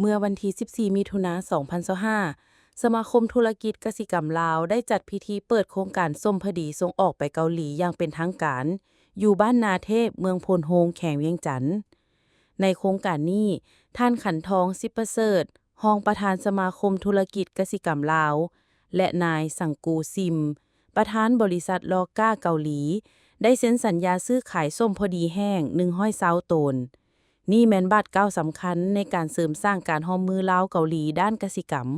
เมื่อวันที่ 14 มิถุนายน 2025 สมาคมธุรกิจกสิกรรมลาวได้จัดพิธีเปิดโครงการส้มพดีส่งออกไปเกาหลีอย่างเป็นทางการ อยู่บ้านนาเทพเมืองพลโฮงแขวงเวียงจันทน์ ในโครงการนี้ ท่านขันทองสิประเสริฐรองประธานสมาคมธุรกิจกสิกรรมลาว และนายสังกูซิม ประธานบริษัทลอก้าเกาหลี ได้เซ็นสัญญาซื้อขายส้มพอดีแห้ง120ตน นี่แม่นบาทก้าวสำคัญในการเสริมสร้างการร่วมมือลาวเกาหลีด้านกสิกรรม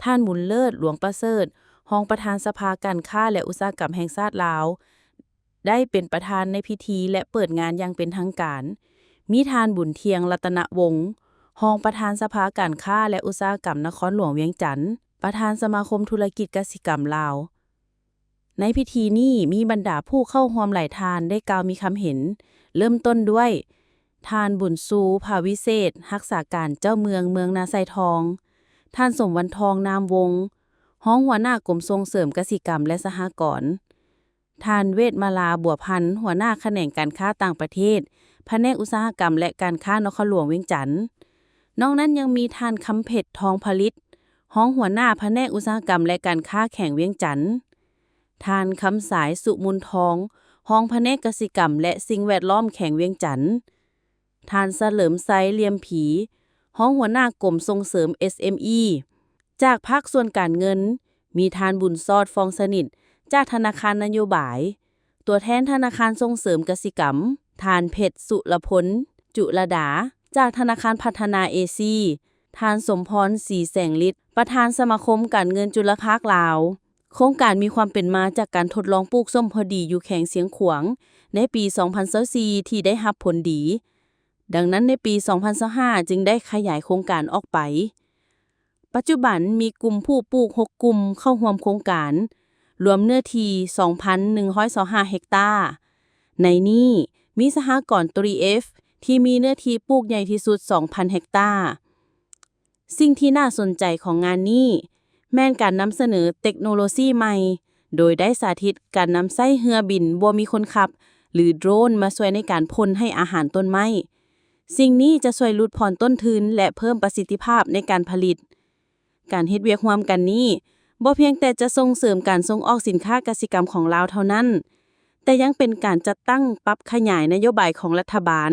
ท่านบุญเลิศหลวงประเสริฐรองประธานสภาการค้าและอุตสาหกรรมแห่งชาติลาว ได้เป็นประธานในพิธีและเปิดงานอย่างเป็นทางการ มีท่านบุญเทียงรัตนวงศ์รองประธานสภาการค้าและอุตสาหกรรมนครหลวงเวียงจันทน์ ประธานสมาคมธุรกิจกสิกรรมลาว ในพิธีนี้มีบรรดาผู้เข้าร่วมหลายท่านได้กล่าวมีคำเห็น เริ่มต้นด้วยท่านบุญซูภาวิเศษรักษาการเจ้าเมืองนาไซทอง ท่านสมวันทองนามวงศ์ห้องหัวหน้ากรมส่งเสริมกสิกรรมและสหกรณ์ ท่านเวทมาลาบัวพันธ์หัวหน้าแขนงการค้าต่างประเทศแผนกอุตสาหกรรมและการค้านครหลวงเวียงจันทน์นอกนั้นยังมีท่านคำเพชรทองผลิตห้องหัวหน้าแผนกอุตสาหกรรมและการค้าแข่งเวียงจันทน์ท่านคำสายสุมุนทองห้องแผนกกสิกรรมและสิ่งแวดล้อมแข่งเวียงจันทน์ท่านเสลิมไซเลียมผีห้องหัวหน้ากรมส่งเสริม SME จากภาคส่วนการเงินมีท่านบุญซอดฟองสนิทจากธนาคารนโยบายตัวแทนธนาคารส่งเสริมกสิกรรมท่านเพชรสุรพลจุลดาจากธนาคารพัฒนาเอซีท่านสมพรศรีแสงฤทธิ์ประธานสมาคมการเงินจุลภาคลาวโครงการมีความเป็นมาจากการทดลองปลูกส้มพอดีอยู่แขวงเสียงขวางในปี 2024 ที่ได้รับผลดี ดังนั้นในปี 2025 จึงได้ขยายโครงการออกไป ปัจจุบันมีกลุ่มผู้ปลูก 6 กลุ่มเข้าร่วมโครงการ รวมเนื้อที่ 2,125 เฮกตาร์ ในนี้มีสหกรณ์ 3F ที่มีเนื้อที่ปลูกใหญ่ที่สุด 2,000 เฮกตาร์ สิ่งที่น่าสนใจของงานนี้แม่นการนำเสนอเทคโนโลยีใหม่ โดยได้สาธิตการนำไส้เรือบินบ่มีคนขับ หรือโดรนมาช่วยในการพ่นให้อาหารต้นไม้ สิ่งนี้จะช่วยลดผ่อนต้นทุนและเพิ่มประสิทธิภาพในการผลิต การเฮ็ดเวียกร่วมกันนี้บ่เพียงแต่จะส่งเสริมการส่งออกสินค้ากสิกรรมของลาวเท่านั้น แต่ยังเป็นการจัดตั้งปรับขยายนโยบายของรัฐบาล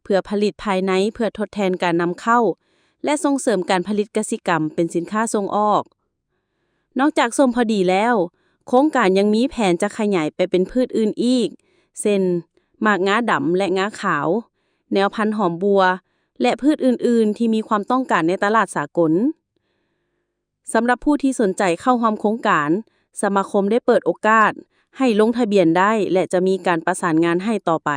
เพื่อผลิตภายในเพื่อทดแทนการนำเข้า และส่งเสริมการผลิตกสิกรรมเป็นสินค้าส่งออก นอกจากส้มพอดีแล้ว โครงการยังมีแผนจะขยายไปเป็นพืชอื่นอีกเช่นหมากงาดำและงาขาว แนวพันธุ์หอมบัว และพืชอื่นๆที่มีความต้องการในตลาดสากล สำหรับผู้ที่สนใจเข้าร่วมโครงการ สมาคมได้เปิดโอกาสให้ลงทะเบียนได้และจะมีการประสานงานให้ต่อไป